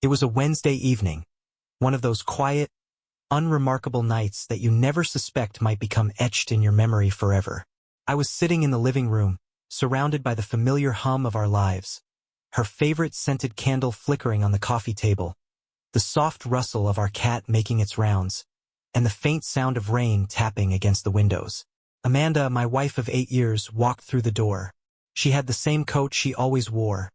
It was a Wednesday evening, one of those quiet, unremarkable nights that you never suspect might become etched in your memory forever. I was sitting in the living room, surrounded by the familiar hum of our lives, her favorite scented candle flickering on the coffee table, the soft rustle of our cat making its rounds, and the faint sound of rain tapping against the windows. Amanda, my wife of 8 years, walked through the door. She had the same coat she always wore,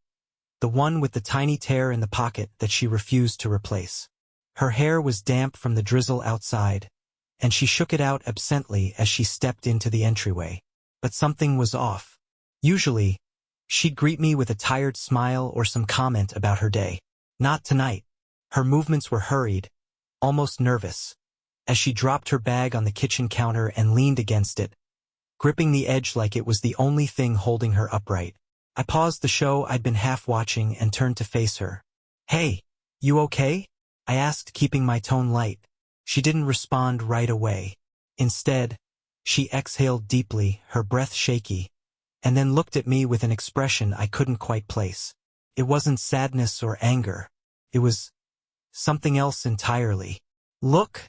the one with the tiny tear in the pocket that she refused to replace. Her hair was damp from the drizzle outside, and she shook it out absently as she stepped into the entryway. But something was off. Usually, she'd greet me with a tired smile or some comment about her day. Not tonight. Her movements were hurried, almost nervous, as she dropped her bag on the kitchen counter and leaned against it, gripping the edge like it was the only thing holding her upright. I paused the show I'd been half watching and turned to face her. "Hey, you okay?" I asked, keeping my tone light. She didn't respond right away. Instead, she exhaled deeply, her breath shaky, and then looked at me with an expression I couldn't quite place. It wasn't sadness or anger. It was something else entirely. "Look,"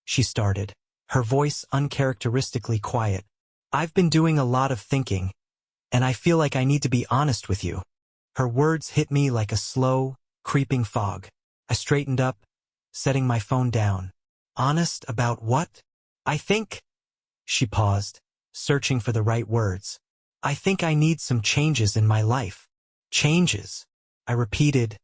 she started, her voice uncharacteristically quiet. "I've been doing a lot of thinking, and I feel like I need to be honest with you." Her words hit me like a slow, creeping fog. I straightened up, setting my phone down. "Honest about what?" "I think—" She paused, searching for the right words. "I think I need some changes in my life." "Changes?" I repeated,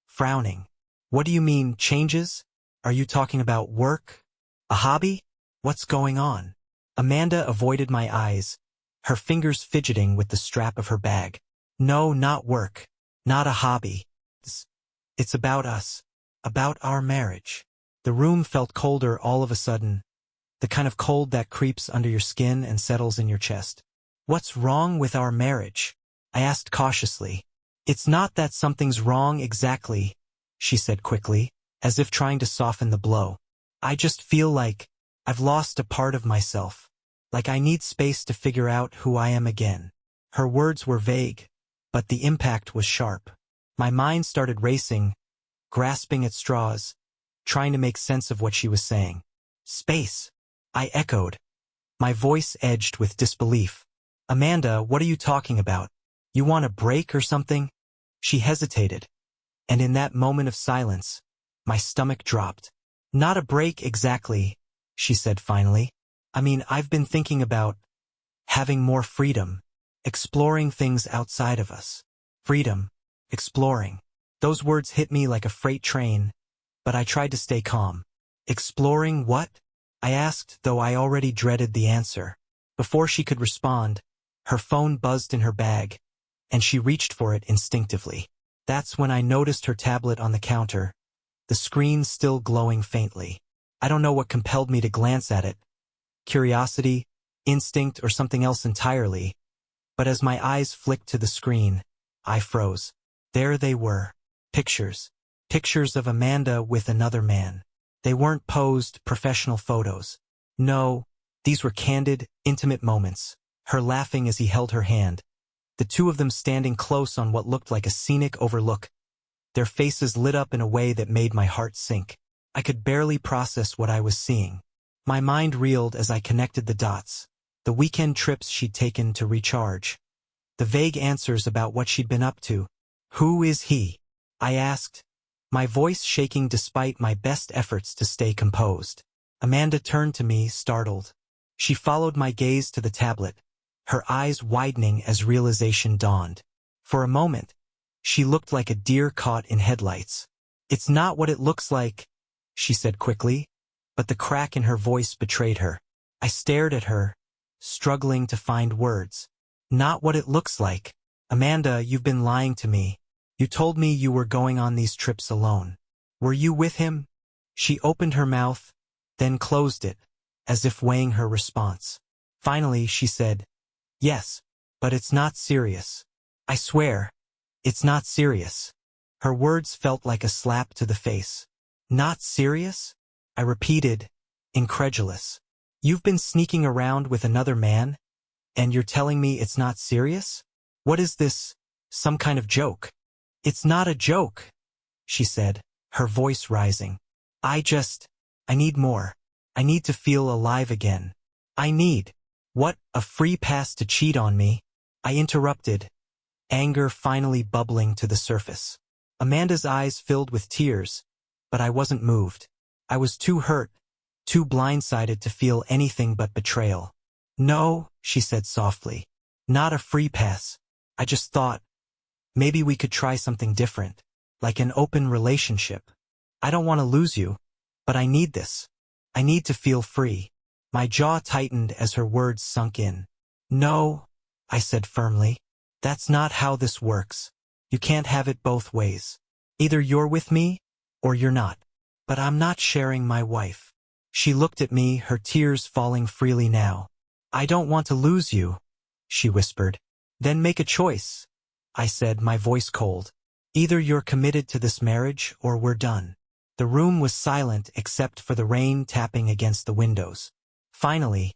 frowning. "What do you mean, changes? Are you talking about work? A hobby? What's going on?" Amanda avoided my eyes, her fingers fidgeting with the strap of her bag. "No, not work. Not a hobby. It's about us. About our marriage." The room felt colder all of a sudden, the kind of cold that creeps under your skin and settles in your chest. "What's wrong with our marriage?" I asked cautiously. "It's not that something's wrong exactly," she said quickly, as if trying to soften the blow. "I just feel like I've lost a part of myself, like I need space to figure out who I am again." Her words were vague, but the impact was sharp. My mind started racing, grasping at straws, trying to make sense of what she was saying. "Space," I echoed, my voice edged with disbelief. "Amanda, what are you talking about? You want a break or something?" She hesitated, and in that moment of silence, my stomach dropped. "Not a break exactly," she said finally. "I mean, I've been thinking about having more freedom, exploring things outside of us." Freedom, exploring. Those words hit me like a freight train, but I tried to stay calm. "Exploring what?" I asked, though I already dreaded the answer. Before she could respond, her phone buzzed in her bag, and she reached for it instinctively. That's when I noticed her tablet on the counter, the screen still glowing faintly. I don't know what compelled me to glance at it, curiosity, instinct, or something else entirely, but as my eyes flicked to the screen, I froze. There they were. Pictures. Pictures of Amanda with another man. They weren't posed, professional photos. No, these were candid, intimate moments. Her laughing as he held her hand. The two of them standing close on what looked like a scenic overlook. Their faces lit up in a way that made my heart sink. I could barely process what I was seeing. My mind reeled as I connected the dots. The weekend trips she'd taken to recharge. The vague answers about what she'd been up to. "Who is he?" I asked, my voice shaking despite my best efforts to stay composed. Amanda turned to me, startled. She followed my gaze to the tablet, her eyes widening as realization dawned. For a moment, she looked like a deer caught in headlights. "It's not what it looks like," she said quickly, but the crack in her voice betrayed her. I stared at her, struggling to find words. "Not what it looks like. Amanda, you've been lying to me. You told me you were going on these trips alone. Were you with him?" She opened her mouth, then closed it, as if weighing her response. Finally, she said, "Yes, but it's not serious. I swear, it's not serious." Her words felt like a slap to the face. "Not serious?" I repeated, incredulous. "You've been sneaking around with another man, and you're telling me it's not serious? What is this, some kind of joke?" "It's not a joke," she said, her voice rising. I need more. I need to feel alive again. What, a free pass to cheat on me? I interrupted, anger finally bubbling to the surface. Amanda's eyes filled with tears, but I wasn't moved. I was too hurt, too blindsided to feel anything but betrayal. No, she said softly. Not a free pass. I just thought, maybe we could try something different, like an open relationship. I don't want to lose you, but I need this. I need to feel free. My jaw tightened as her words sunk in. No, I said firmly. That's not how this works. You can't have it both ways. Either you're with me, or you're not. But I'm not sharing my wife. She looked at me, her tears falling freely now. I don't want to lose you, she whispered. Then make a choice, I said, my voice cold. Either you're committed to this marriage, or we're done. The room was silent except for the rain tapping against the windows. Finally,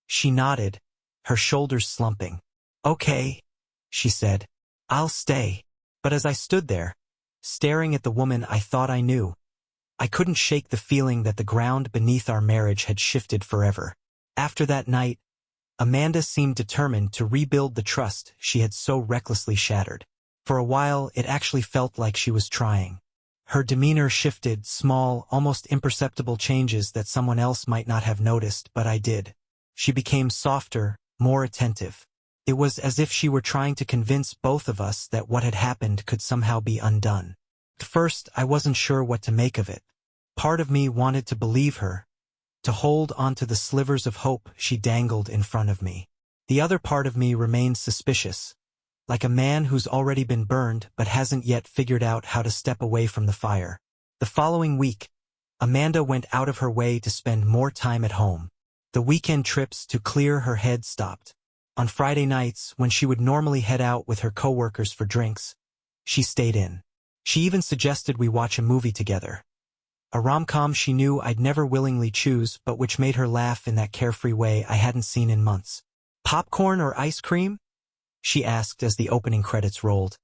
she nodded, her shoulders slumping. Okay, she said. I'll stay. But as I stood there, staring at the woman I thought I knew, I couldn't shake the feeling that the ground beneath our marriage had shifted forever. After that night, Amanda seemed determined to rebuild the trust she had so recklessly shattered. For a while, it actually felt like she was trying. Her demeanor shifted, small, almost imperceptible changes that someone else might not have noticed, but I did. She became softer, more attentive. It was as if she were trying to convince both of us that what had happened could somehow be undone. At first, I wasn't sure what to make of it. Part of me wanted to believe her, to hold onto the slivers of hope she dangled in front of me. The other part of me remained suspicious, like a man who's already been burned but hasn't yet figured out how to step away from the fire. The following week, Amanda went out of her way to spend more time at home. The weekend trips to clear her head stopped. On Friday nights, when she would normally head out with her coworkers for drinks, she stayed in. She even suggested we watch a movie together. A rom-com she knew I'd never willingly choose, but which made her laugh in that carefree way I hadn't seen in months. Popcorn or ice cream? She asked as the opening credits rolled,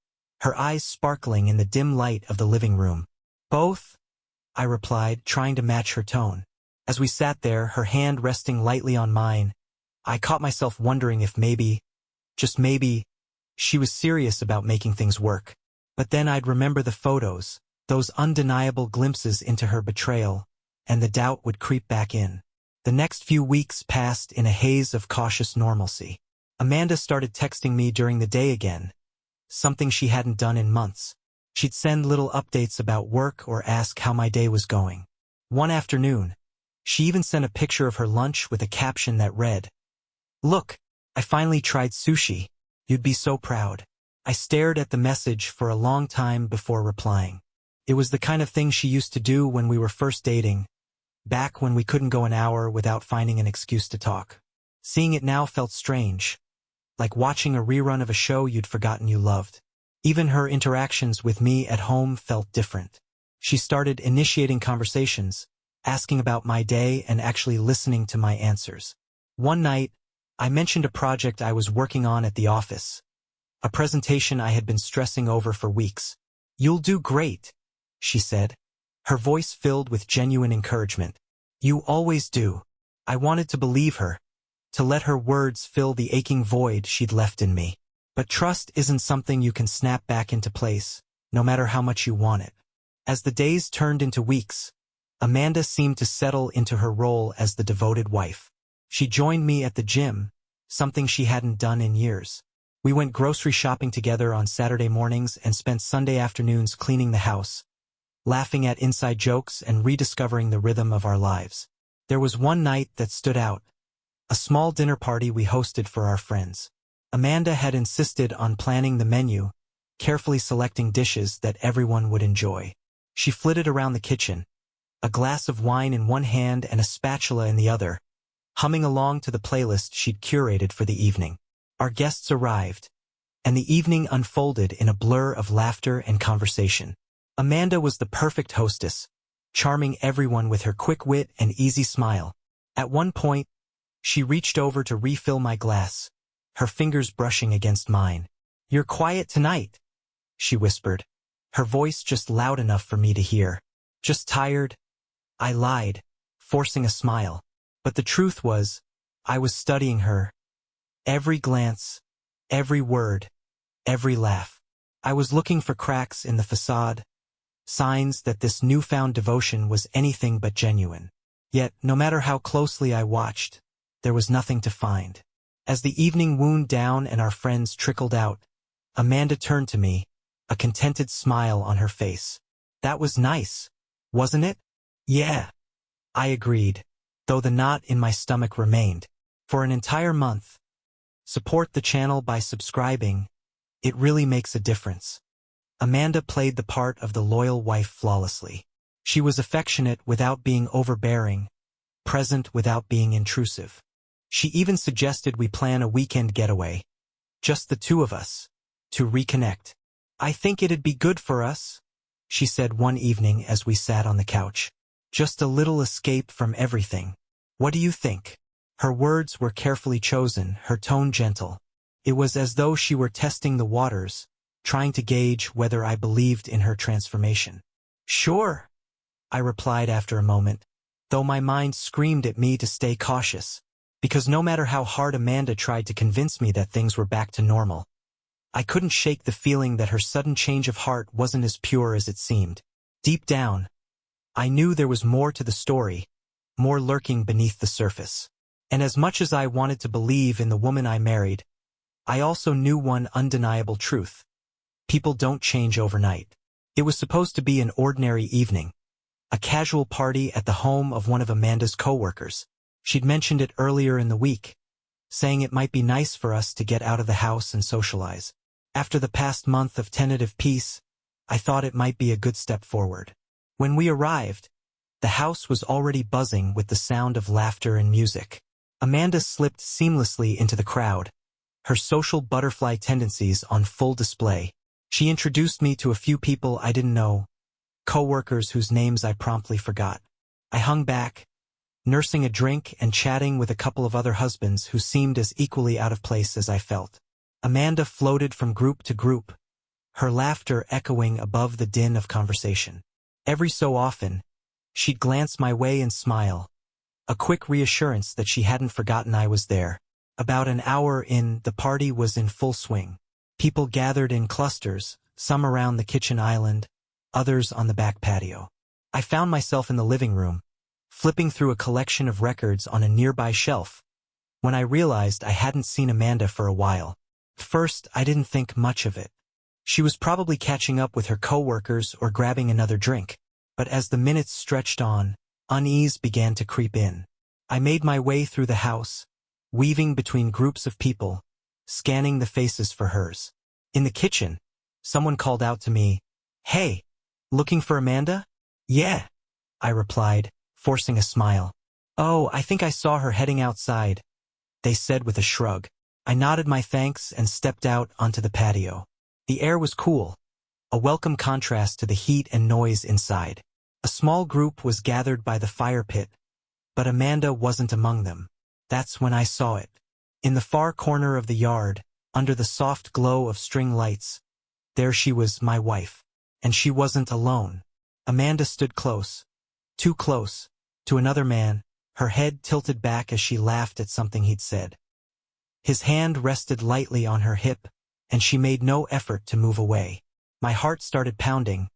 her eyes sparkling in the dim light of the living room. Both, I replied, trying to match her tone. As we sat there, her hand resting lightly on mine, I caught myself wondering if maybe, just maybe, she was serious about making things work. But then I'd remember the photos, those undeniable glimpses into her betrayal, and the doubt would creep back in. The next few weeks passed in a haze of cautious normalcy. Amanda started texting me during the day again, something she hadn't done in months. She'd send little updates about work or ask how my day was going. One afternoon, she even sent a picture of her lunch with a caption that read, "Look, I finally tried sushi. You'd be so proud." I stared at the message for a long time before replying. It was the kind of thing she used to do when we were first dating, back when we couldn't go an hour without finding an excuse to talk. Seeing it now felt strange, like watching a rerun of a show you'd forgotten you loved. Even her interactions with me at home felt different. She started initiating conversations, asking about my day and actually listening to my answers. One night, I mentioned a project I was working on at the office, a presentation I had been stressing over for weeks. "You'll do great," she said, her voice filled with genuine encouragement. "You always do." I wanted to believe her, to let her words fill the aching void she'd left in me. But trust isn't something you can snap back into place, no matter how much you want it. As the days turned into weeks, Amanda seemed to settle into her role as the devoted wife. She joined me at the gym, something she hadn't done in years. We went grocery shopping together on Saturday mornings and spent Sunday afternoons cleaning the house, laughing at inside jokes and rediscovering the rhythm of our lives. There was one night that stood out, a small dinner party we hosted for our friends. Amanda had insisted on planning the menu, carefully selecting dishes that everyone would enjoy. She flitted around the kitchen, a glass of wine in one hand and a spatula in the other, humming along to the playlist she'd curated for the evening. Our guests arrived, and the evening unfolded in a blur of laughter and conversation. Amanda was the perfect hostess, charming everyone with her quick wit and easy smile. At one point, she reached over to refill my glass, her fingers brushing against mine. "You're quiet tonight," she whispered, her voice just loud enough for me to hear. Just tired? I lied, forcing a smile. But the truth was, I was studying her. Every glance, every word, every laugh. I was looking for cracks in the facade, signs that this newfound devotion was anything but genuine. Yet, no matter how closely I watched, there was nothing to find. As the evening wound down and our friends trickled out, Amanda turned to me, a contented smile on her face. That was nice, wasn't it? Yeah, I agreed, though the knot in my stomach remained. For an entire month. Support the channel by subscribing. It really makes a difference. Amanda played the part of the loyal wife flawlessly. She was affectionate without being overbearing, present without being intrusive. She even suggested we plan a weekend getaway. Just the two of us. To reconnect. I think it'd be good for us, she said one evening as we sat on the couch. Just a little escape from everything. What do you think? Her words were carefully chosen, her tone gentle. It was as though she were testing the waters, trying to gauge whether I believed in her transformation. Sure, I replied after a moment, though my mind screamed at me to stay cautious, because no matter how hard Amanda tried to convince me that things were back to normal, I couldn't shake the feeling that her sudden change of heart wasn't as pure as it seemed. Deep down, I knew there was more to the story, more lurking beneath the surface. And as much as I wanted to believe in the woman I married, I also knew one undeniable truth. People don't change overnight. It was supposed to be an ordinary evening, a casual party at the home of one of Amanda's coworkers. She'd mentioned it earlier in the week, saying it might be nice for us to get out of the house and socialize. After the past month of tentative peace, I thought it might be a good step forward. When we arrived, the house was already buzzing with the sound of laughter and music. Amanda slipped seamlessly into the crowd, her social butterfly tendencies on full display. She introduced me to a few people I didn't know, coworkers whose names I promptly forgot. I hung back, nursing a drink and chatting with a couple of other husbands who seemed as equally out of place as I felt. Amanda floated from group to group, her laughter echoing above the din of conversation. Every so often, she'd glance my way and smile, a quick reassurance that she hadn't forgotten I was there. About an hour in, the party was in full swing. People gathered in clusters, some around the kitchen island, others on the back patio. I found myself in the living room, flipping through a collection of records on a nearby shelf, when I realized I hadn't seen Amanda for a while. At first, I didn't think much of it. She was probably catching up with her coworkers or grabbing another drink. But as the minutes stretched on, unease began to creep in. I made my way through the house, weaving between groups of people, scanning the faces for hers. In the kitchen, someone called out to me, "Hey, looking for Amanda?" "Yeah," I replied, forcing a smile. "Oh, I think I saw her heading outside," they said with a shrug. I nodded my thanks and stepped out onto the patio. The air was cool, a welcome contrast to the heat and noise inside. A small group was gathered by the fire pit, but Amanda wasn't among them. That's when I saw it. In the far corner of the yard, under the soft glow of string lights, there she was, my wife. And she wasn't alone. Amanda stood close, too close, to another man, her head tilted back as she laughed at something he'd said. His hand rested lightly on her hip, and she made no effort to move away. My heart started pounding,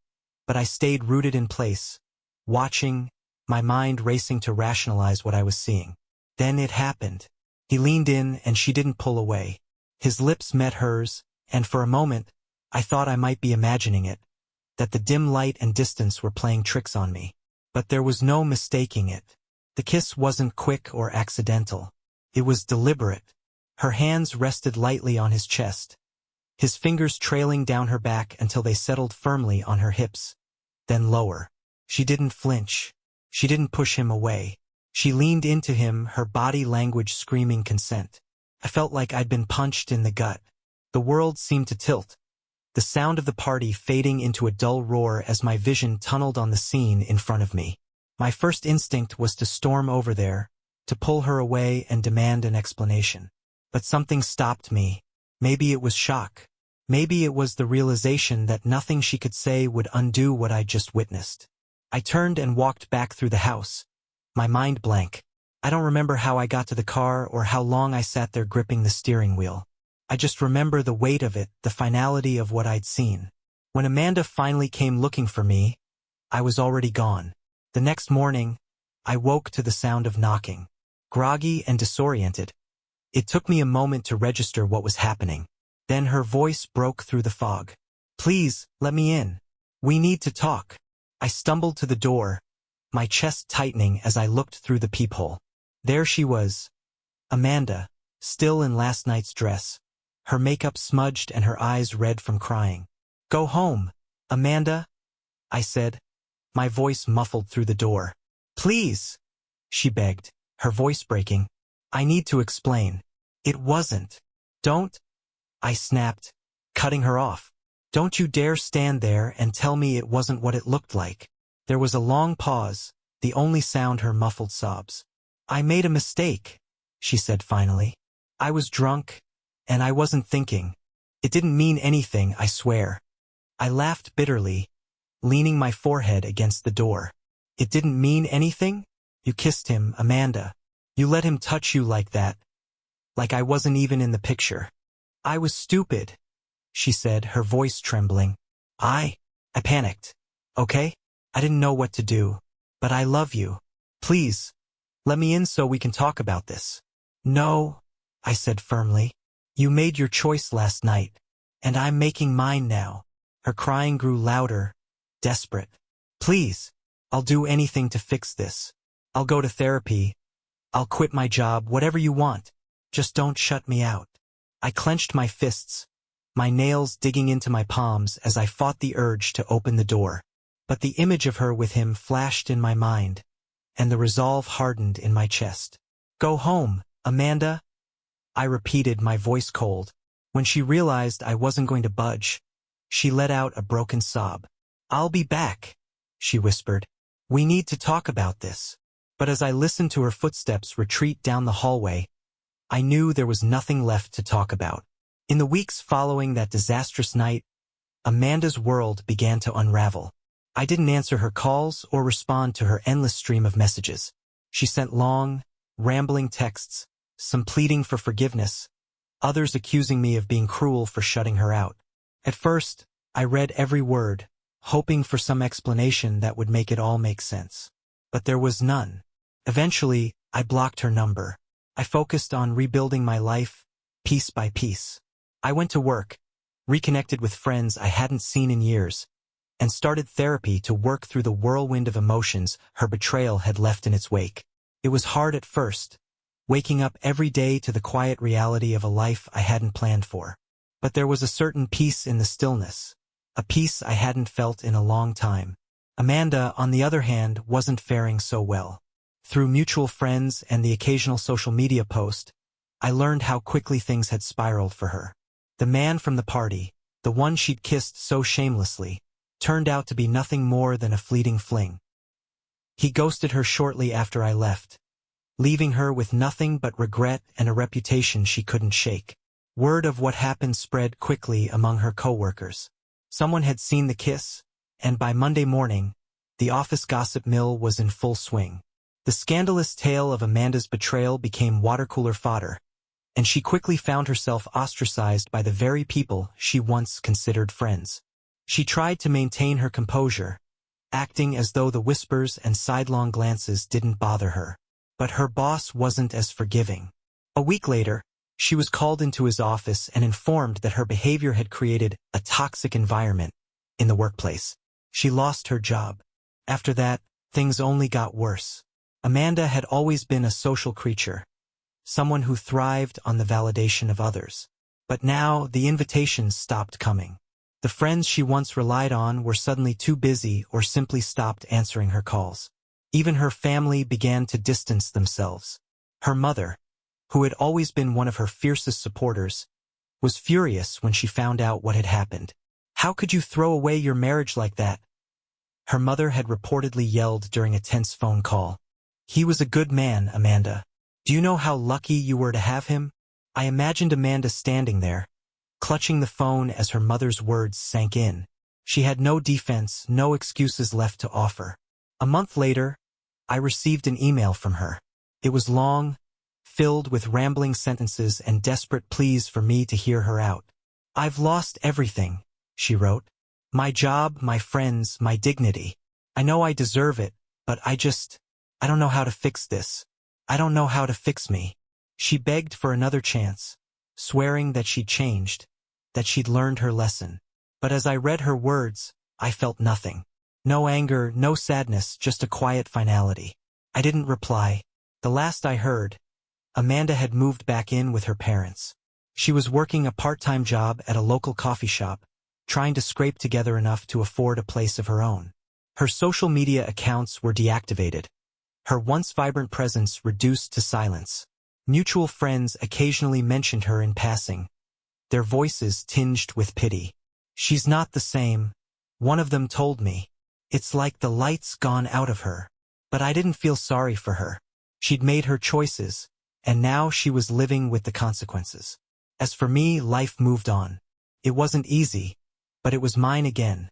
but I stayed rooted in place, watching, my mind racing to rationalize what I was seeing. Then it happened. He leaned in and she didn't pull away. His lips met hers, and for a moment, I thought I might be imagining it, that the dim light and distance were playing tricks on me. But there was no mistaking it. The kiss wasn't quick or accidental. It was deliberate. Her hands rested lightly on his chest, his fingers trailing down her back until they settled firmly on her hips, then lower. She didn't flinch. She didn't push him away. She leaned into him, her body language screaming consent. I felt like I'd been punched in the gut. The world seemed to tilt, the sound of the party fading into a dull roar as my vision tunneled on the scene in front of me. My first instinct was to storm over there, to pull her away and demand an explanation. But something stopped me. Maybe it was shock. Maybe it was the realization that nothing she could say would undo what I'd just witnessed. I turned and walked back through the house, my mind blank. I don't remember how I got to the car or how long I sat there gripping the steering wheel. I just remember the weight of it, the finality of what I'd seen. When Amanda finally came looking for me, I was already gone. The next morning, I woke to the sound of knocking. Groggy and disoriented, it took me a moment to register what was happening. Then her voice broke through the fog. "Please, let me in. We need to talk." I stumbled to the door, my chest tightening as I looked through the peephole. There she was, Amanda, still in last night's dress, her makeup smudged and her eyes red from crying. "Go home, Amanda," I said, my voice muffled through the door. "Please," she begged, her voice breaking. "I need to explain. It wasn't." "Don't," I snapped, cutting her off. "Don't you dare stand there and tell me it wasn't what it looked like." There was a long pause, the only sound her muffled sobs. "I made a mistake," she said finally. "I was drunk, and I wasn't thinking. It didn't mean anything, I swear." I laughed bitterly, leaning my forehead against the door. "It didn't mean anything? You kissed him, Amanda. You let him touch you like that. Like I wasn't even in the picture." "I was stupid," she said, her voice trembling. I panicked. "Okay? I didn't know what to do. But I love you. Please, let me in so we can talk about this." "No," I said firmly. "You made your choice last night, and I'm making mine now." Her crying grew louder, desperate. "Please, I'll do anything to fix this. I'll go to therapy. I'll quit my job, whatever you want. Just don't shut me out." I clenched my fists, my nails digging into my palms as I fought the urge to open the door. But the image of her with him flashed in my mind, and the resolve hardened in my chest. "Go home, Amanda," I repeated, my voice cold. When she realized I wasn't going to budge, she let out a broken sob. "I'll be back," she whispered. "We need to talk about this." But as I listened to her footsteps retreat down the hallway, I knew there was nothing left to talk about. In the weeks following that disastrous night, Amanda's world began to unravel. I didn't answer her calls or respond to her endless stream of messages. She sent long, rambling texts, some pleading for forgiveness, others accusing me of being cruel for shutting her out. At first, I read every word, hoping for some explanation that would make it all make sense. But there was none. Eventually, I blocked her number. I focused on rebuilding my life, piece by piece. I went to work, reconnected with friends I hadn't seen in years, and started therapy to work through the whirlwind of emotions her betrayal had left in its wake. It was hard at first, waking up every day to the quiet reality of a life I hadn't planned for. But there was a certain peace in the stillness, a peace I hadn't felt in a long time. Amanda, on the other hand, wasn't faring so well. Through mutual friends and the occasional social media post, I learned how quickly things had spiraled for her. The man from the party, the one she'd kissed so shamelessly, turned out to be nothing more than a fleeting fling. He ghosted her shortly after I left, leaving her with nothing but regret and a reputation she couldn't shake. Word of what happened spread quickly among her coworkers. Someone had seen the kiss, and by Monday morning, the office gossip mill was in full swing. The scandalous tale of Amanda's betrayal became water-cooler fodder, and she quickly found herself ostracized by the very people she once considered friends. She tried to maintain her composure, acting as though the whispers and sidelong glances didn't bother her. But her boss wasn't as forgiving. A week later, she was called into his office and informed that her behavior had created a toxic environment in the workplace. She lost her job. After that, things only got worse. Amanda had always been a social creature, someone who thrived on the validation of others. But now the invitations stopped coming. The friends she once relied on were suddenly too busy or simply stopped answering her calls. Even her family began to distance themselves. Her mother, who had always been one of her fiercest supporters, was furious when she found out what had happened. "How could you throw away your marriage like that?" her mother had reportedly yelled during a tense phone call. "He was a good man, Amanda. Do you know how lucky you were to have him?" I imagined Amanda standing there, clutching the phone as her mother's words sank in. She had no defense, no excuses left to offer. A month later, I received an email from her. It was long, filled with rambling sentences and desperate pleas for me to hear her out. "I've lost everything," she wrote. "My job, my friends, my dignity. I know I deserve it, but I don't know how to fix this. I don't know how to fix me." She begged for another chance, swearing that she'd changed, that she'd learned her lesson. But as I read her words, I felt nothing. No anger, no sadness, just a quiet finality. I didn't reply. The last I heard, Amanda had moved back in with her parents. She was working a part-time job at a local coffee shop, trying to scrape together enough to afford a place of her own. Her social media accounts were deactivated. Her once vibrant presence reduced to silence. Mutual friends occasionally mentioned her in passing, their voices tinged with pity. "She's not the same," one of them told me. "It's like the light's gone out of her." But I didn't feel sorry for her. She'd made her choices, and now she was living with the consequences. As for me, life moved on. It wasn't easy, but it was mine again.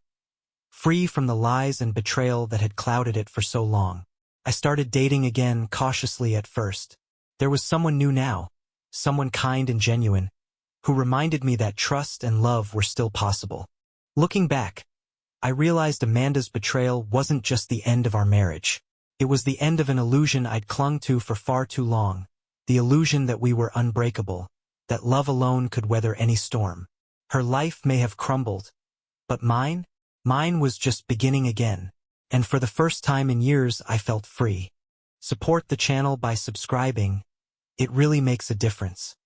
Free from the lies and betrayal that had clouded it for so long. I started dating again, cautiously at first. There was someone new now, someone kind and genuine, who reminded me that trust and love were still possible. Looking back, I realized Amanda's betrayal wasn't just the end of our marriage. It was the end of an illusion I'd clung to for far too long, the illusion that we were unbreakable, that love alone could weather any storm. Her life may have crumbled, but mine was just beginning again. And for the first time in years, I felt free. Support the channel by subscribing. It really makes a difference.